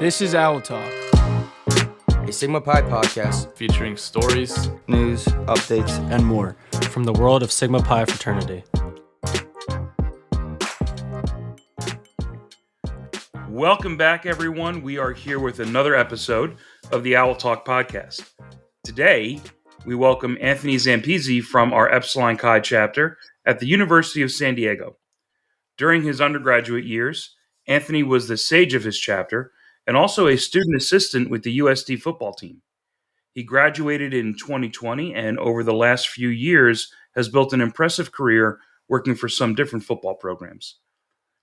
This is Owl Talk, a Sigma Pi podcast featuring stories, news, updates, and more from the world of Sigma Pi Fraternity. Welcome back, everyone. We are here with another episode of the Owl Talk podcast. Today, we welcome Anthony Zampese from our Epsilon-Chi Chapter at the University of San Diego. During his undergraduate years, Anthony was the Sage of his chapter and also a student assistant with the USD football team. He graduated in 2020 and over the last few years has built an impressive career working for some different football programs.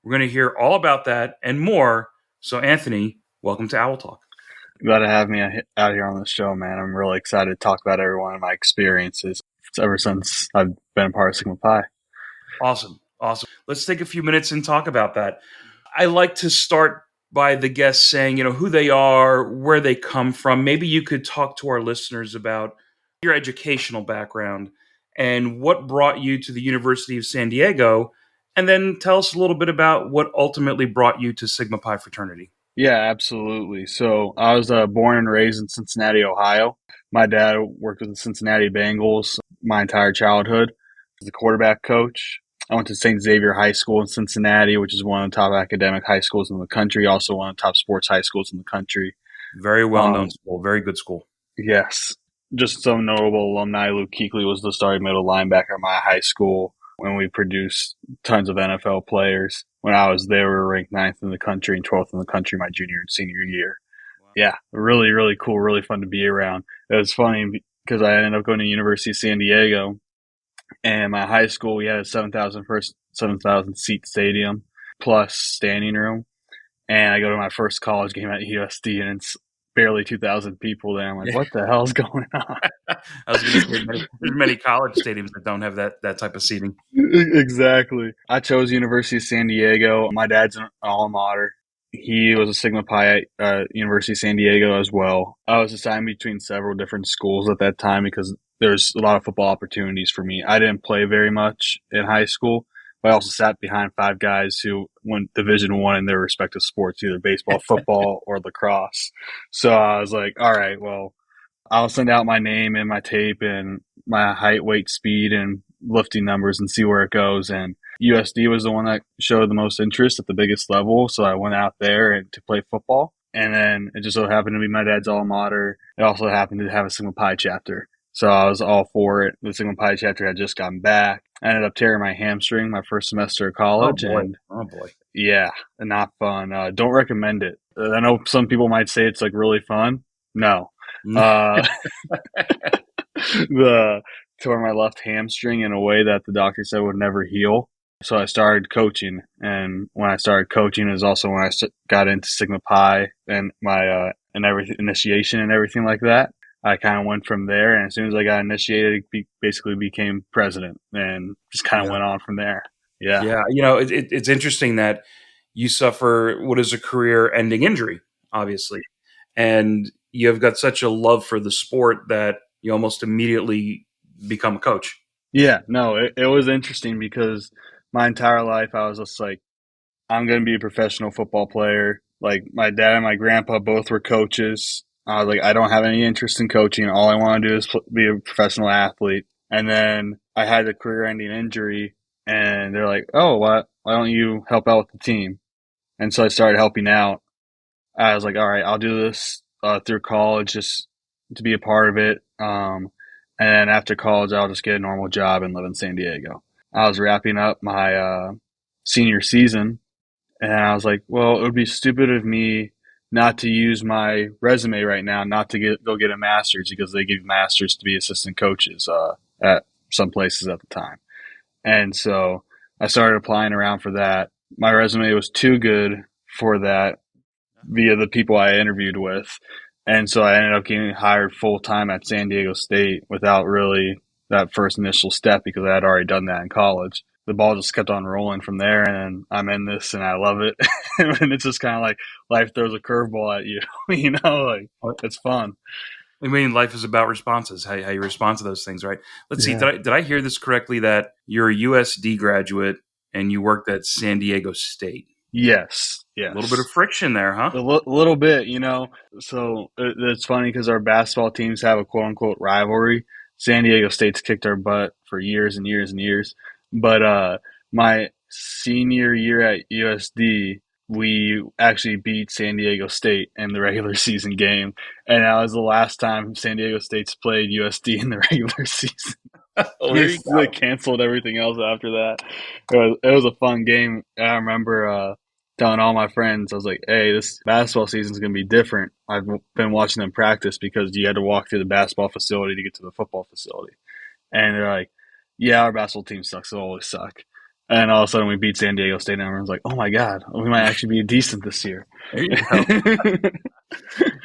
We're going to hear all about that and more. So, Anthony, welcome to Owl Talk. Glad to have me out here on the show, man. I'm really excited to talk about every one of my experiences ever since I've been a part of Sigma Pi. Awesome. Let's take a few minutes and talk about that. I like to start by the guests saying, who they are, where they come from. Maybe you could talk to our listeners about your educational background and what brought you to the University of San Diego, and then tell us a little bit about what ultimately brought you to Sigma Pi Fraternity. Yeah, absolutely. So I was born and raised in Cincinnati, Ohio. My dad worked with the Cincinnati Bengals my entire childhood as the quarterback coach. I went to St. Xavier High School in Cincinnati, which is one of the top academic high schools in the country, also one of the top sports high schools in the country. Very well-known school, very good school. Yes. Just some notable alumni. Luke Kuechly was the starting middle linebacker at my high school, when we produced tons of NFL players. When I was there, we were ranked 9th in the country and 12th in the country my junior and senior year. Wow. Yeah, really, really cool, really fun to be around. It was funny because I ended up going to University of San Diego, and my high school, we had a 7,000 seat stadium plus standing room. And I go to my first college game at USD, and it's barely 2,000 people there. I'm like, what the hell's going on? I was going to say, there's many college stadiums that don't have that type of seating. Exactly. I chose University of San Diego. My dad's an alma mater. He was a Sigma Pi at University of San Diego as well. I was assigned between several different schools at that time because there's a lot of football opportunities for me. I didn't play very much in high school, but I also sat behind 5 guys who went Division I in their respective sports, either baseball, football, or lacrosse. So I was like, all right, well, I'll send out my name and my tape and my height, weight, speed, and lifting numbers and see where it goes. And USD was the one that showed the most interest at the biggest level. So I went out there to play football. And then it just so happened to be my dad's alma mater. It also happened to have a Sigma Pi chapter. So I was all for it. The Sigma Pi chapter had just gotten back. I ended up tearing my hamstring my first semester of college. Oh boy. Yeah, not fun. Don't recommend it. I know some people might say it's like really fun. No. Tore my left hamstring in a way that the doctor said would never heal. So I started coaching. And when I started coaching is also when I got into Sigma Pi and my initiation and everything like that. I kind of went from there, and as soon as I got initiated, basically became president, and just kind of went on from there. Yeah. It's interesting that you suffer what is a career-ending injury, obviously, and you have got such a love for the sport that you almost immediately become a coach. Yeah, no, it was interesting because my entire life I was just like, I'm going to be a professional football player. Like, my dad and my grandpa both were coaches. I was like, I don't have any interest in coaching. All I want to do is be a professional athlete. And then I had a career-ending injury, and they're like, oh, why don't you help out with the team? And so I started helping out. I was like, all right, I'll do this through college just to be a part of it. And then after college, I'll just get a normal job and live in San Diego. I was wrapping up my senior season, and I was like, well, it would be stupid of me not to use my resume right now, not to go get a master's, because they give masters to be assistant coaches at some places at the time. And so I started applying around for that. My resume was too good for that via the people I interviewed with. And so I ended up getting hired full-time at San Diego State without really that first initial step because I had already done that in college. The ball just kept on rolling from there, and I'm in this, and I love it. And it's just kind of like life throws a curveball at you, it's fun. I mean, life is about responses, how you respond to those things, right? Let's see, did I hear this correctly that you're a USD graduate and you worked at San Diego State? Yes, A little bit yes. of friction there, huh? Little bit, you know. So it's funny because our basketball teams have a quote unquote rivalry. San Diego State's kicked our butt for years and years and years. But my senior year at USD, we actually beat San Diego State in the regular season game. And that was the last time San Diego State's played USD in the regular season. Well, there They you they go. canceled everything else after that. It was a fun game. I remember telling all my friends, I was like, "Hey, this basketball season's gonna be different." I've been watching them practice because you had to walk through the basketball facility to get to the football facility, and they're like, "Yeah, our basketball team sucks. It always suck." And all of a sudden, we beat San Diego State, and everyone's like, "Oh my god, we might actually be decent this year." There you go.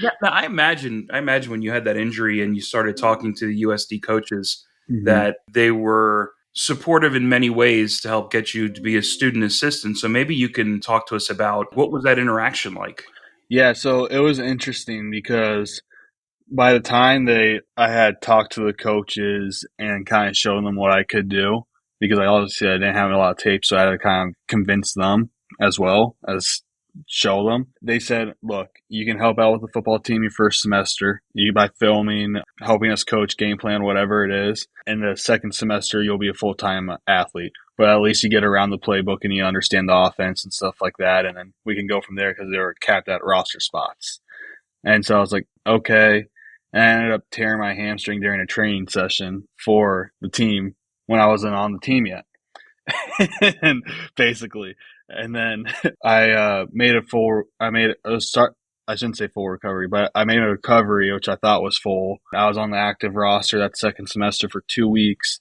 Yeah, now I imagine when you had that injury and you started talking to the USD coaches Mhm. that they were supportive in many ways to help get you to be a student assistant. So maybe you can talk to us about what was that interaction like? Yeah, so it was interesting because by the time I had talked to the coaches and kind of shown them what I could do, because I didn't have a lot of tape, so I had to kind of convince them as well as show them. They said, "Look, you can help out with the football team your first semester, you by filming, helping us coach, game plan, whatever it is. In the second semester, you'll be a full time athlete." But at least you get around the playbook and you understand the offense and stuff like that, and then we can go from there because they were capped at roster spots. And so I was like, okay. And I ended up tearing my hamstring during a training session for the team when I wasn't on the team yet. And basically, and then I made a start, I shouldn't say full recovery, but I made a recovery, which I thought was full. I was on the active roster that second semester for 2 weeks.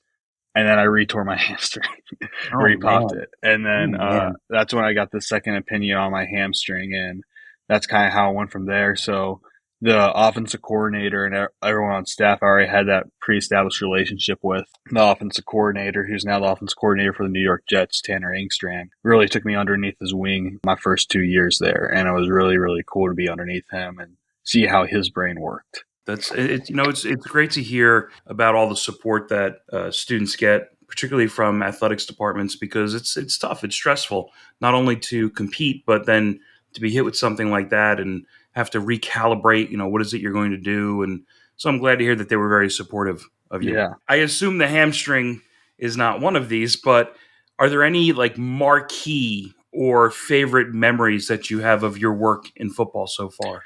And then I retore my hamstring, Oh repopped man. it. And Oh then man. that's when I got the second opinion on my hamstring. And that's kind of how it went from there. So the offensive coordinator and everyone on staff I already had that pre-established relationship with. The offensive coordinator, who's now the offensive coordinator for the New York Jets, Tanner Engstrand, really took me underneath his wing my first 2 years there. And it was really, really cool to be underneath him and see how his brain worked. That's it. It's great to hear about all the support that students get, particularly from athletics departments, because it's tough. It's stressful not only to compete, but then to be hit with something like that and have to recalibrate. What is it you're going to do? And so I'm glad to hear that they were very supportive of you. Yeah. I assume the hamstring is not one of these, but are there any like marquee or favorite memories that you have of your work in football so far?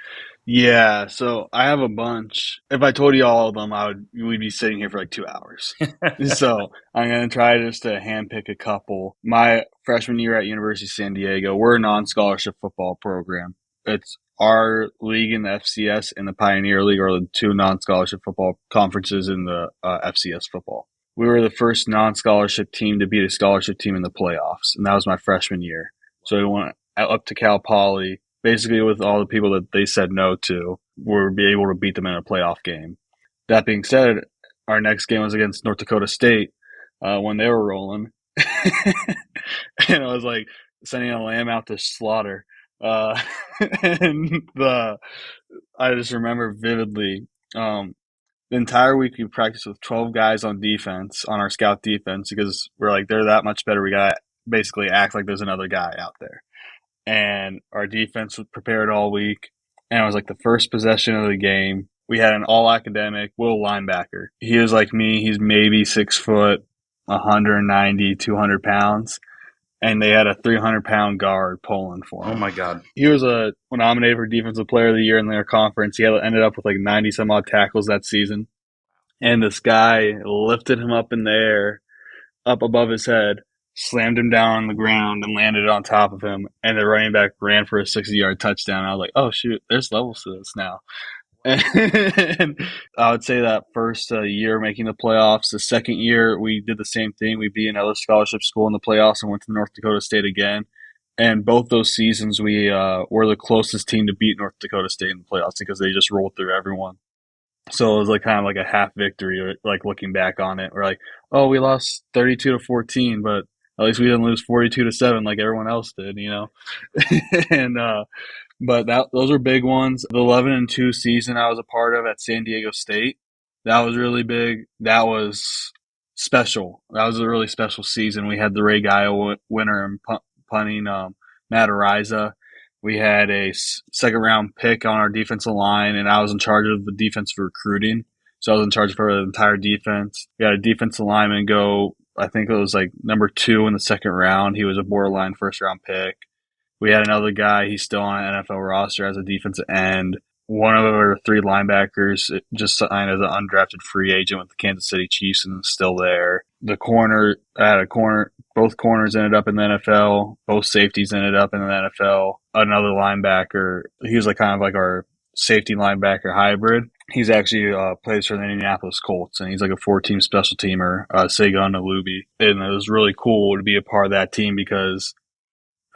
Yeah, so I have a bunch. If I told you all of them, we'd be sitting here for like 2 hours. So I'm gonna try just to handpick a couple. My freshman year at University of San Diego, we're a non-scholarship football program. It's our league in the FCS and the Pioneer League are the two non-scholarship football conferences in the FCS football. We were the first non-scholarship team to beat a scholarship team in the playoffs, and that was my freshman year. So we went up to Cal Poly, basically with all the people that they said no to, we'll be able to beat them in a playoff game. That being said, our next game was against North Dakota State when they were rolling. And I was like sending a lamb out to slaughter. Uh, and I just remember vividly the entire week we practiced with 12 guys on defense, on our scout defense, because we're like, they're that much better. We got to basically act like there's another guy out there. And our defense was prepared all week. And it was like the first possession of the game. We had an all academic Will linebacker. He was like me. He's maybe 6 foot, 190, 200 pounds. And they had a 300-pound guard pulling for Oh him. my God. He was nominated for Defensive Player of the Year in their conference. Ended up with like 90 some odd tackles that season. And this guy lifted him up in the air, up above his head, slammed him down on the ground, and landed on top of him. And the running back ran for a 60-yard touchdown. I was like, oh, shoot, there's levels to this now. And I would say that first year making the playoffs. The second year, we did the same thing. We beat another scholarship school in the playoffs and went to North Dakota State again. And both those seasons, we were the closest team to beat North Dakota State in the playoffs because they just rolled through everyone. So it was like kind of like a half victory, like looking back on it. We're like, oh, we lost 32-14, but at least we didn't lose 42-7 like everyone else did, you know? And but those are big ones. The 11-2 season I was a part of at San Diego State, that was really big. That was special. That was a really special season. We had the Ray Guile winner and punting Matt Ariza. We had a second round pick on our defensive line, and I was in charge of the defensive recruiting. So I was in charge for the entire defense. We had a defensive lineman go, I think it was like number 2 in the second round. He was a borderline first round pick. We had another guy, he's still on an NFL roster as a defensive end. One of our 3 linebackers just signed as an undrafted free agent with the Kansas City Chiefs and is still there. Both corners ended up in the NFL. Both safeties ended up in the NFL. Another linebacker, he was kind of like our safety linebacker hybrid. He's actually plays for the Indianapolis Colts, and he's like a 4-team special teamer, Sagan Alubi. And it was really cool to be a part of that team because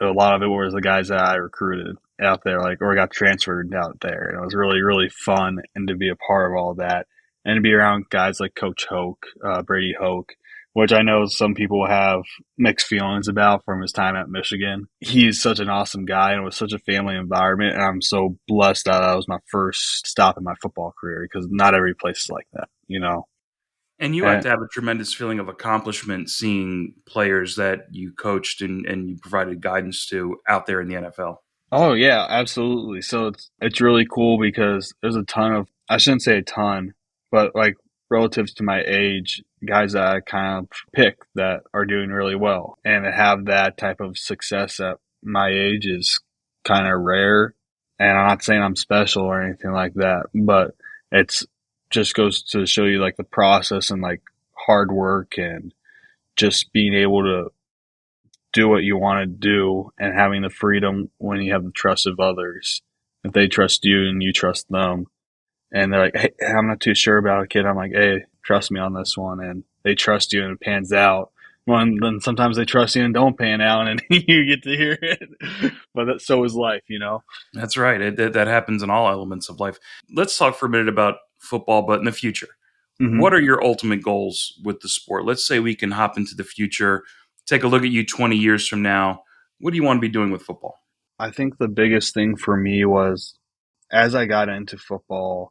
a lot of it was the guys that I recruited out there, or got transferred out there. And it was really, really fun and to be a part of all that and to be around guys like Coach Hoke, Brady Hoke, which I know some people have mixed feelings about from his time at Michigan. He's such an awesome guy, and it was such a family environment. And I'm so blessed that was my first stop in my football career because not every place is like that, And you have to have a tremendous feeling of accomplishment seeing players that you coached and you provided guidance to out there in the NFL. Oh yeah, absolutely. So it's really cool because there's a ton of, I shouldn't say a ton, but relative to my age, guys that I kind of pick that are doing really well. And to have that type of success at my age is kind of rare. And I'm not saying I'm special or anything like that, but it's just goes to show you the process and hard work and just being able to do what you want to do and having the freedom when you have the trust of others. If they trust you and you trust them, and they're like, hey, I'm not too sure about it, kid. I'm like, hey, trust me on this one. And they trust you and it pans out. Well, and then sometimes they trust you and don't pan out and you get to hear it. But so is life, That's right. That happens in all elements of life. Let's talk for a minute about football, but in the future. Mm-hmm. What are your ultimate goals with the sport? Let's say we can hop into the future, take a look at you 20 years from now. What do you want to be doing with football? I think the biggest thing for me was as I got into football,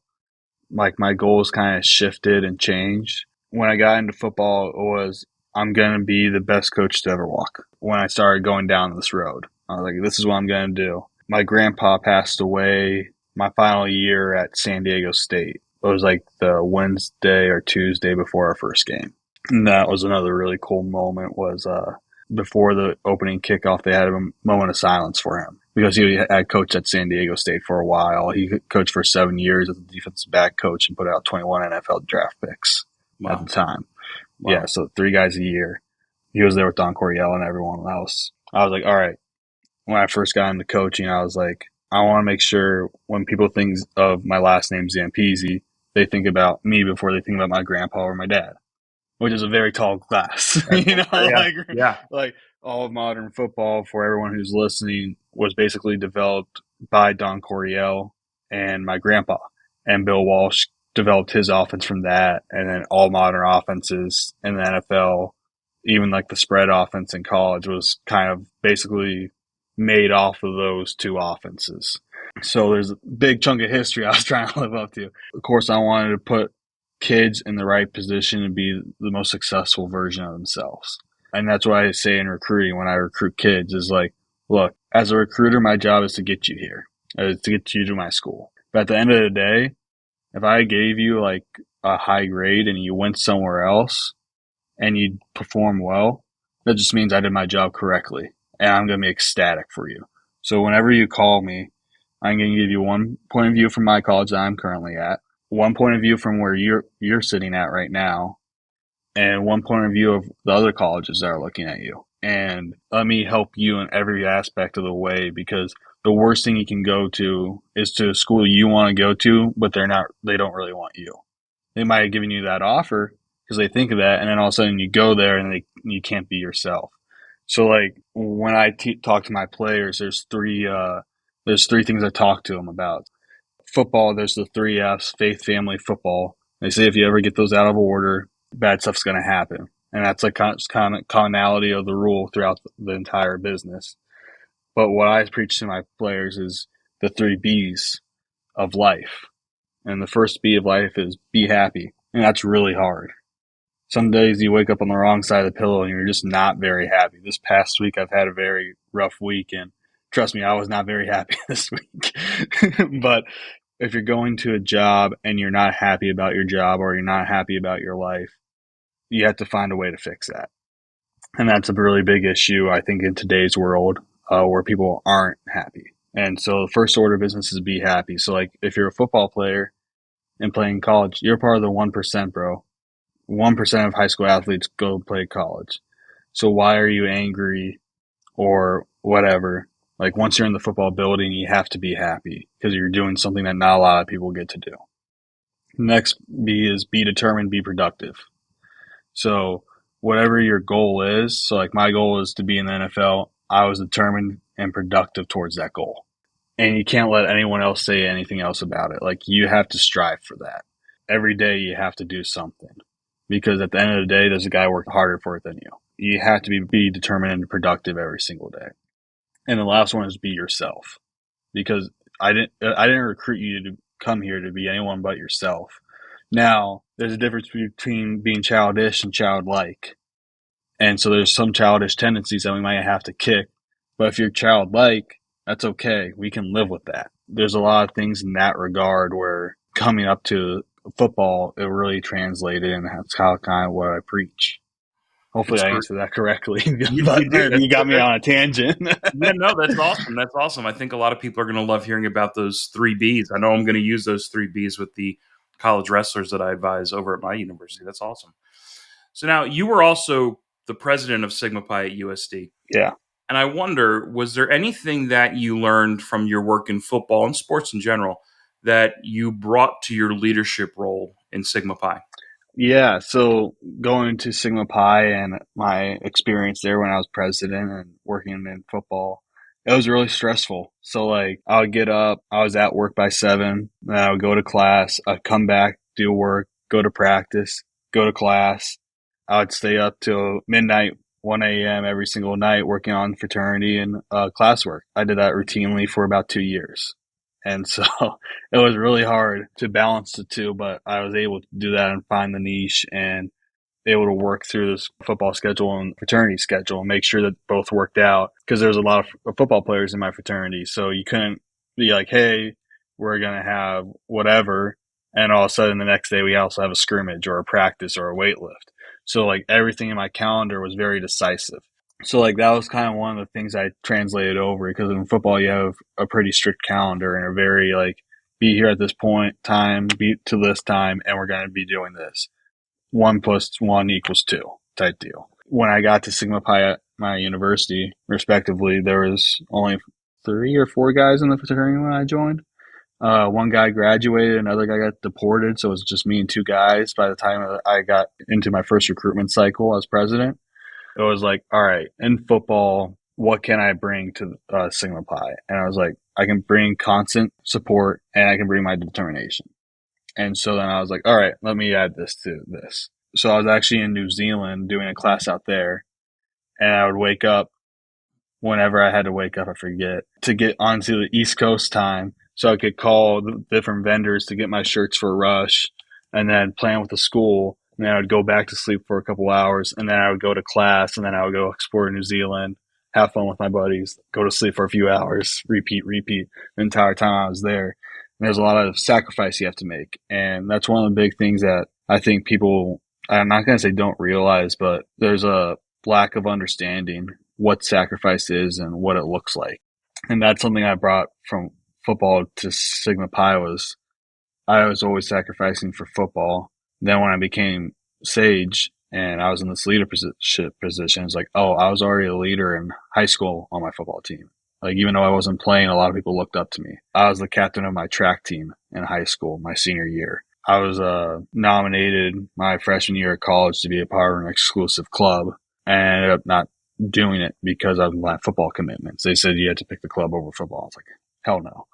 my goals kind of shifted and changed. When I got into football, it was I'm going to be the best coach to ever walk. When I started going down this road, I was like, this is what I'm going to do. My grandpa passed away my final year at San Diego State. It was the Wednesday or Tuesday before our first game. And that was another really cool moment was before the opening kickoff, they had a moment of silence for him because he had coached at San Diego State for a while. He coached for 7 years as a defensive back coach and put out 21 NFL draft picks at the time. Wow. Yeah, so 3 guys a year. He was there with Don Coryell and everyone else. I was like, all right. When I first got into coaching, I was like, I want to make sure when people think of my last name, Zampese, they think about me before they think about my grandpa or my dad, which is a very tall class. Like all of modern football, for everyone who's listening, was basically developed by Don Coryell and my grandpa. And Bill Walsh developed his offense from that. And then all modern offenses in the NFL, even the spread offense in college, was kind of basically made off of those 2 offenses. So there's a big chunk of history I was trying to live up to. Of course, I wanted to put kids in the right position to be the most successful version of themselves. And that's what I say in recruiting when I recruit kids is look, as a recruiter, my job is to get you here, to get you to my school. But at the end of the day, if I gave you a high grade and you went somewhere else and you perform well, that just means I did my job correctly. And I'm going to be ecstatic for you. So whenever you call me, I'm going to give you one point of view from my college that I'm currently at, one point of view from where you're sitting at right now, and one point of view of the other colleges that are looking at you. And let me help you in every aspect of the way, because the worst thing you can go to is to a school you want to go to, but they don't really want you. They might have given you that offer because they think of that, and then all of a sudden you go there and you can't be yourself. So when I talk to my players, there's three things I talk to them about. Football, there's the 3 F's: faith, family, football. They say if you ever get those out of order, bad stuff's going to happen. And that's kind of commonality of the rule throughout the entire business. But what I preach to my players is the 3 B's of life. And the first B of life is be happy. And that's really hard. Some days you wake up on the wrong side of the pillow and you're just not very happy. This past week I've had a very rough week, and trust me, I was not very happy this week. But if you're going to a job and you're not happy about your job or you're not happy about your life, you have to find a way to fix that. And that's a really big issue, I think, in today's world where people aren't happy. And so the first order of business is be happy. So, like, if you're a football player and playing college, you're part of the 1%, bro. 1% of high school athletes go play college. So why are you angry or whatever? Like, once you're in the football building, you have to be happy because you're doing something that not a lot of people get to do. Next B is be determined, be productive. So whatever your goal is, so like my goal is to be in the NFL, I was determined and productive towards that goal. And you can't let anyone else say anything else about it. Like, you have to strive for that. Every day you have to do something. Because at the end of the day, there's a guy working harder for it than you. You have to be determined and productive every single day. And the last one is be yourself. Because I didn't recruit you to come here to be anyone but yourself. Now, there's a difference between being childish and childlike. And so there's some childish tendencies that we might have to kick. But if you're childlike, that's okay. We can live with that. There's a lot of things in that regard where coming up to football, it really translated, and that's how kind of what I preach. Hopefully I answered that correctly. But You did. you got me on a tangent. Yeah, no, that's awesome. That's awesome. I think a lot of people are going to love hearing about those 3 Bs. I know I'm going to use those 3 Bs with the college wrestlers that I advise over at my university. That's awesome. So now you were also the president of Sigma Pi at USD. Yeah. And I wonder, was there anything that you learned from your work in football and sports in general that you brought to your leadership role in Sigma Pi? Yeah, so going to Sigma Pi and my experience there when I was president and working in football, it was really stressful. So, like, I would get up, I was at work by 7, then I would go to class, I'd come back, do work, go to practice, go to class. I would stay up till midnight, 1 a.m. every single night working on fraternity and classwork. I did that routinely for about 2 years. And so it was really hard to balance the two, but I was able to do that and find the niche and able to work through this football schedule and fraternity schedule and make sure that both worked out, because there was a lot of football players in my fraternity. So you couldn't be like, hey, we're going to have whatever. And all of a sudden the next day we also have a scrimmage or a practice or a weight lift. So, like, everything in my calendar was very decisive. So, like, that was kind of one of the things I translated over, because in football you have a pretty strict calendar and a very, like, be here at this point, time, be to this time, and we're going to be doing this. 1 + 1 = 2 type deal. When I got to Sigma Pi at my university, respectively, there was only 3 or 4 guys in the fraternity when I joined. One guy graduated, another guy got deported, so it was just me and 2 guys by the time I got into my first recruitment cycle as president. It was like, all right, in football, what can I bring to Sigma Pi? And I was like, I can bring constant support and I can bring my determination. And so then I was like, all right, let me add this to this. So I was actually in New Zealand doing a class out there, and I would wake up whenever I had to wake up, I forget, to get onto the East Coast time so I could call the different vendors to get my shirts for Rush and then plan with the school. And then I would go back to sleep for a couple hours, and then I would go to class, and then I would go explore New Zealand, have fun with my buddies, go to sleep for a few hours, repeat the entire time I was there. And there's a lot of sacrifice you have to make. And that's one of the big things that I think people, I'm not going to say don't realize, but there's a lack of understanding what sacrifice is and what it looks like. And that's something I brought from football to Sigma Pi. Was I was always sacrificing for football. Then when I became Sage and I was in this leadership position, it's like, oh, I was already a leader in high school on my football team. Like, even though I wasn't playing, a lot of people looked up to me. I was the captain of my track team in high school, my senior year. I was nominated my freshman year of college to be a part of an exclusive club, and I ended up not doing it because of my football commitments. They said you had to pick the club over football. I was like, hell no.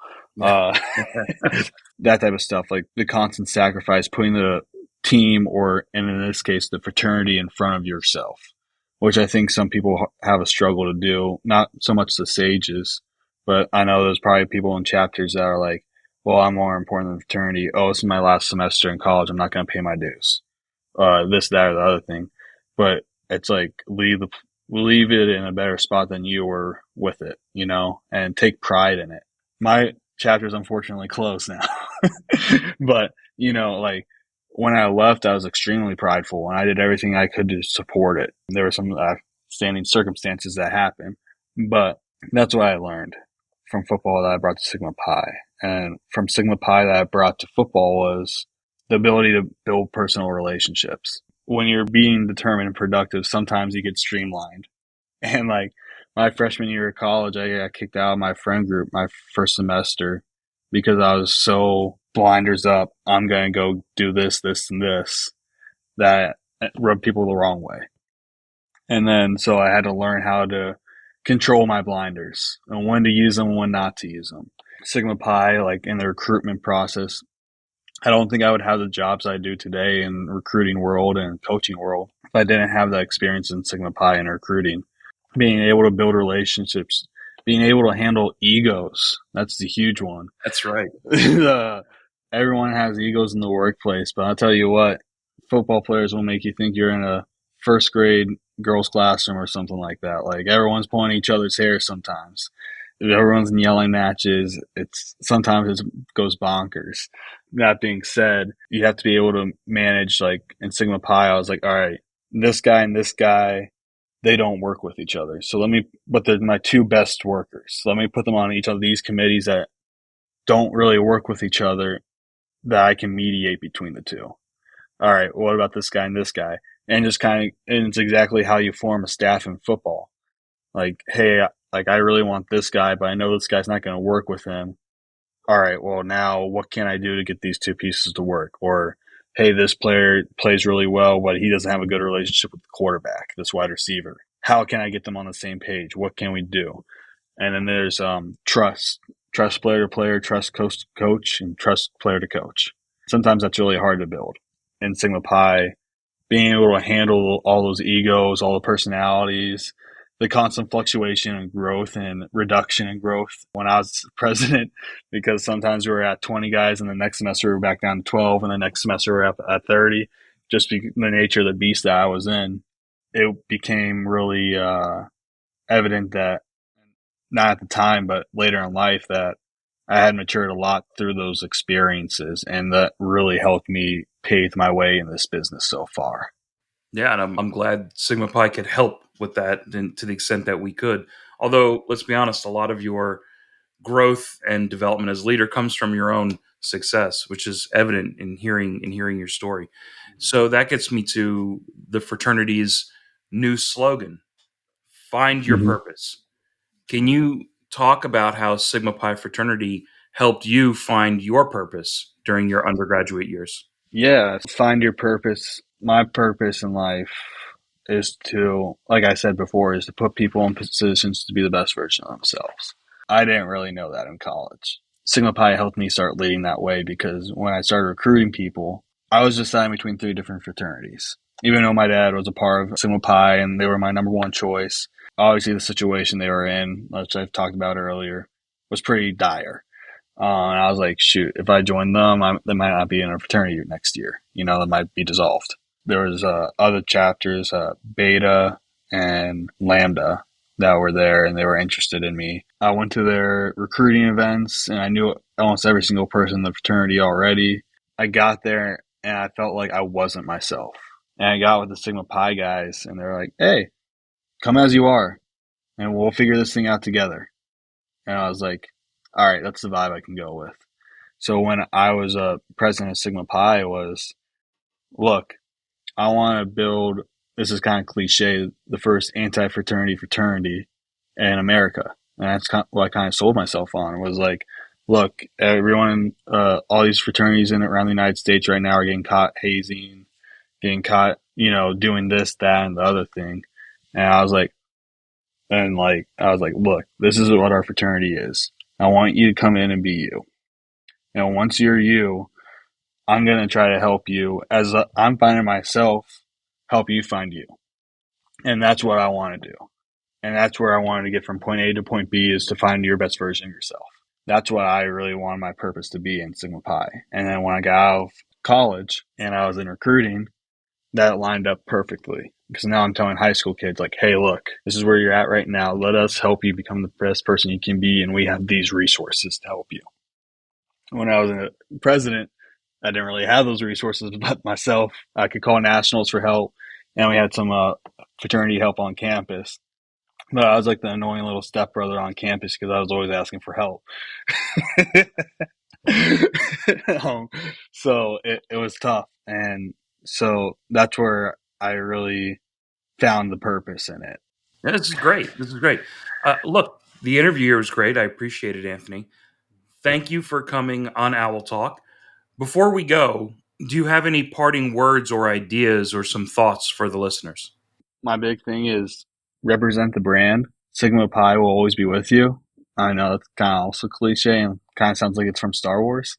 That type of stuff, like the constant sacrifice, putting the team, or in this case, the fraternity, in front of yourself, which I think some people have a struggle to do. Not so much the sages, but I know there's probably people in chapters that are like, well, I'm more important than the fraternity. Oh, this is my last semester in college. I'm not going to pay my dues. This, that, or the other thing. But it's like, leave leave it in a better spot than you were with it, and take pride in it. My chapter is unfortunately closed now, but like when I left, I was extremely prideful and I did everything I could to support it. There were some outstanding circumstances that happened, but that's what I learned from football that I brought to Sigma Pi. And from Sigma Pi that I brought to football was the ability to build personal relationships. When you're being determined and productive, sometimes you get streamlined. And like my freshman year of college, I got kicked out of my friend group my first semester because I was so blinders up. I'm going to go do this, this, and this that rubbed people the wrong way. And then so I had to learn how to control my blinders and when to use them and when not to use them. Sigma Pi, like in the recruitment process, I don't think I would have the jobs I do today in recruiting world and coaching world if I didn't have that experience in Sigma Pi and recruiting. Being able to build relationships, being able to handle egos. That's the huge one. That's right. Everyone has egos in the workplace, but I'll tell you what, football players will make you think you're in a first grade girls' classroom or something like that. Like everyone's pulling each other's hair sometimes. Everyone's in yelling matches. Sometimes it goes bonkers. That being said, you have to be able to manage, like in Sigma Pi, I was like, all right, this guy and this guy, they don't work with each other. But they're my two best workers. So let me put them on each of these committees that don't really work with each other that I can mediate between the two. All right, what about this guy and this guy? And and it's exactly how you form a staff in football. Like, hey, I really want this guy, but I know this guy's not going to work with him. All right, well, now what can I do to get these two pieces to work? Or, hey, this player plays really well, but he doesn't have a good relationship with the quarterback, this wide receiver. How can I get them on the same page? What can we do? And then there's trust player to player, trust coach to coach, and trust player to coach. Sometimes that's really hard to build. In Sigma Pi, being able to handle all those egos, all the personalities, the constant fluctuation and growth and reduction in growth when I was president, because sometimes we were at 20 guys and the next semester we were back down to 12 and the next semester we were up at 30, just the nature of the beast that I was in. It became really evident that, not at the time, but later in life, that I had matured a lot through those experiences, and that really helped me pave my way in this business so far. Yeah, and I'm glad Sigma Pi could help with that and to the extent that we could. Although, let's be honest, a lot of your growth and development as a leader comes from your own success, which is evident in hearing your story. So that gets me to the fraternity's new slogan, "Find Your Purpose." Can you talk about how Sigma Pi Fraternity helped you find your purpose during your undergraduate years? Yeah, find your purpose. My purpose in life is to, like I said before, is to put people in positions to be the best version of themselves. I didn't really know that in college. Sigma Pi helped me start leading that way because when I started recruiting people, I was deciding between 3 different fraternities. Even though my dad was a part of Sigma Pi and they were my number one choice, obviously the situation they were in, which I've talked about earlier, was pretty dire. And I was like, shoot, if I join them, they might not be in a fraternity next year. They might be dissolved. There was other chapters, Beta and Lambda, that were there, and they were interested in me. I went to their recruiting events, and I knew almost every single person in the fraternity already. I got there, and I felt like I wasn't myself. And I got with the Sigma Pi guys, and they're like, hey, come as you are, and we'll figure this thing out together. And I was like, all right, that's the vibe I can go with. So when I was president of Sigma Pi was, look, I want to build, this is kind of cliche, the first anti-fraternity in America. And that's kind of what I kind of sold myself on. It was like, look, everyone, all these fraternities in around the United States right now are getting caught hazing, getting caught, doing this, that, and the other thing. And I was like, look, this is what our fraternity is. I want you to come in and be you. And once you're you, I'm going to try to help you as I'm finding myself, help you find you. And that's what I want to do. And that's where I wanted to get from point A to point B, is to find your best version of yourself. That's what I really wanted my purpose to be in Sigma Pi. And then when I got out of college and I was in recruiting, that lined up perfectly. because now I'm telling high school kids, like, hey, look, this is where you're at right now. Let us help you become the best person you can be, and we have these resources to help you. When I was a president, I didn't really have those resources, but myself, I could call nationals for help, and we had some fraternity help on campus. But I was like the annoying little stepbrother on campus because I was always asking for help. So it was tough. And so that's where I really found the purpose in it. Yeah, this is great. This is great. Look, the interview here was great. I appreciate it, Anthony. Thank you for coming on Owl Talk. Before we go, do you have any parting words or ideas or some thoughts for the listeners? My big thing is represent the brand. Sigma Pi will always be with you. I know it's kind of also cliche and kind of sounds like it's from Star Wars.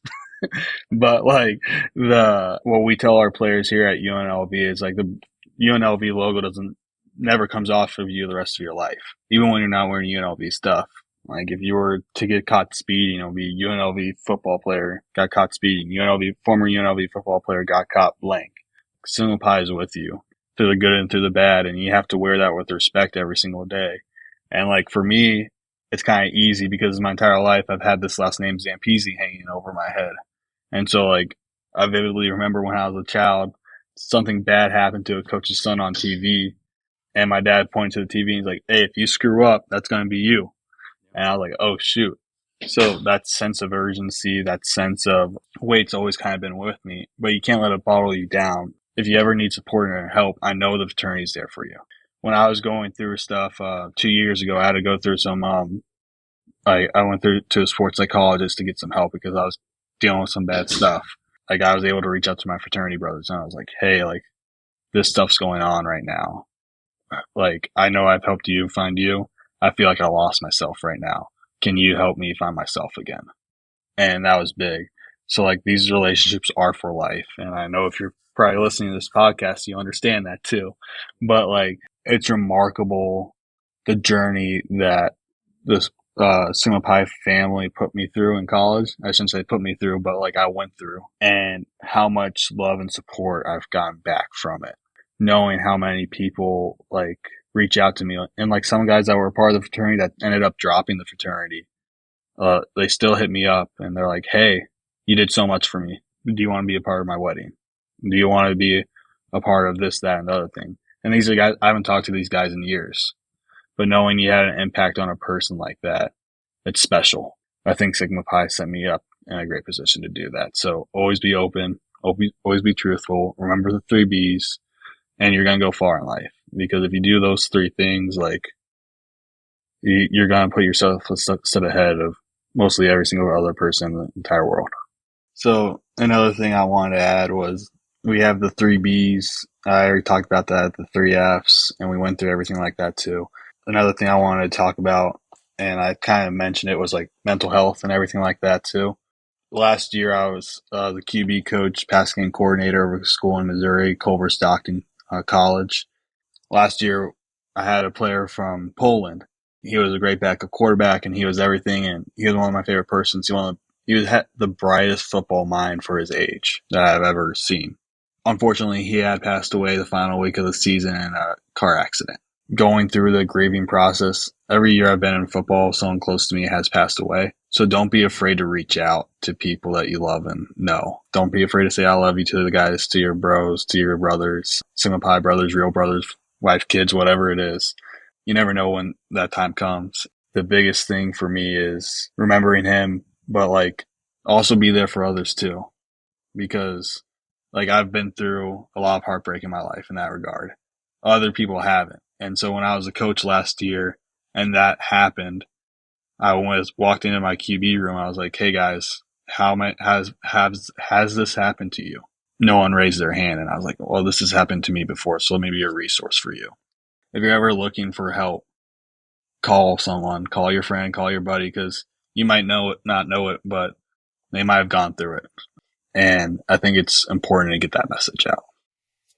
But like what we tell our players here at UNLV is like the UNLV logo doesn't never comes off of you the rest of your life, even when you're not wearing UNLV stuff. Like if you were to get caught speeding, it'll be UNLV football player got caught speeding, former UNLV football player got caught blank. Sigma Pi is with you through the good and through the bad, and you have to wear that with respect every single day. And like for me, it's kind of easy because my entire life I've had this last name Zampese hanging over my head. And so, like, I vividly remember when I was a child, something bad happened to a coach's son on TV, and my dad pointed to the TV and he's like, hey, if you screw up, that's going to be you. And I was like, oh, shoot. So that sense of urgency, that sense of weight's always kind of been with me, but you can't let it bottle you down. If you ever need support or help, I know the fraternity's there for you. When I was going through stuff 2 years ago, I had to go through some I went through to a sports psychologist to get some help because I was dealing with some bad stuff. Like I was able to reach out to my fraternity brothers and I was like, hey, like this stuff's going on right now. Like I know I've helped you find you. I feel like I lost myself right now. Can you help me find myself again? And that was big. So like these relationships are for life. And I know if you're probably listening to this podcast, you understand that too. But like it's remarkable the journey that this Sigma Pi family put me through in college. I shouldn't say put me through, but like I went through, and how much love and support I've gotten back from it. Knowing how many people like reach out to me, and like some guys that were a part of the fraternity that ended up dropping the fraternity, they still hit me up and they're like, "Hey, you did so much for me. Do you want to be a part of my wedding? Do you want to be a part of this, that, and the other thing?" And these are guys I haven't talked to these guys in years. But knowing you had an impact on a person like that, it's special. I think Sigma Pi set me up in a great position to do that. So always be open, always be truthful, remember the 3 Bs, and you're going to go far in life. Because if you do those 3 things, like, you're going to put yourself a step ahead of mostly every single other person in the entire world. So another thing I wanted to add was we have the 3 Bs. I already talked about that, the 3 Fs, and we went through everything like that too. Another thing I wanted to talk about, and I kind of mentioned it, was like mental health and everything like that too. Last year, I was the QB coach, passing game coordinator of a school in Missouri, Culver Stockton College. Last year, I had a player from Poland. He was a great backup quarterback, and he was everything, and he was one of my favorite persons. He had the brightest football mind for his age that I've ever seen. Unfortunately, he had passed away the final week of the season in a car accident. Going through the grieving process, every year I've been in football, someone close to me has passed away. So don't be afraid to reach out to people that you love and know. Don't be afraid to say I love you to the guys, to your bros, to your brothers, Sigma Pi brothers, real brothers, wife, kids, whatever it is. You never know when that time comes. The biggest thing for me is remembering him, but like also be there for others too. Because like I've been through a lot of heartbreak in my life in that regard. Other people haven't. And so when I was a coach last year and that happened, I walked into my QB room. I was like, "Hey guys, has this happened to you?" No one raised their hand, and I was like, "Well, this has happened to me before, so let me be a resource for you. If you're ever looking for help, call someone, call your friend, call your buddy, because you might not know it, but they might have gone through it." And I think it's important to get that message out.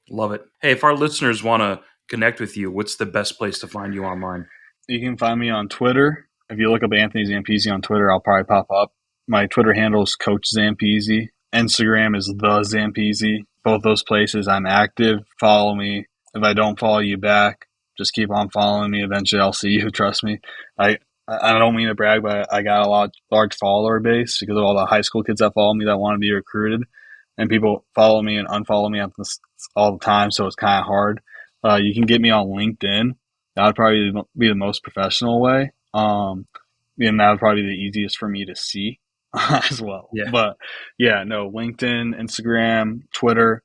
Love it. Hey, if our listeners want to connect with you, what's the best place to find you online? You can find me on Twitter. If you look up Anthony Zampese on Twitter, I'll probably pop up. My Twitter handle is Coach Zampese. Instagram is The Zampese. Both those places I'm active. Follow me. If I don't follow you back, just keep on following me. Eventually, I'll see you. Trust me. I don't mean to brag, but I got a large follower base because of all the high school kids that follow me that want to be recruited, and people follow me and unfollow me all the time. So it's kind of hard. You can get me on LinkedIn. That would probably be the most professional way. And that would probably be the easiest for me to see as well. Yeah. But yeah, no, LinkedIn, Instagram, Twitter.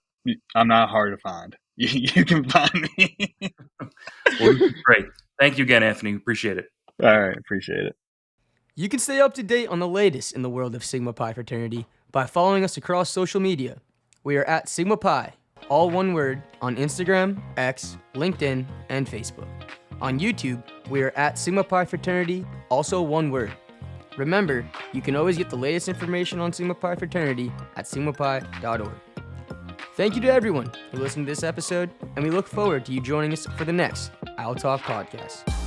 I'm not hard to find. You can find me. Well, great. Thank you again, Anthony. Appreciate it. All right, appreciate it. You can stay up to date on the latest in the world of Sigma Pi Fraternity by following us across social media. We are at Sigma Pi, all one word, on Instagram, X, LinkedIn, and Facebook. On YouTube, we are at Sigma Pi Fraternity, also one word. Remember, you can always get the latest information on Sigma Pi Fraternity at sigmapi.org. Thank you to everyone who listened to this episode, and we look forward to you joining us for the next Owl Talk podcast.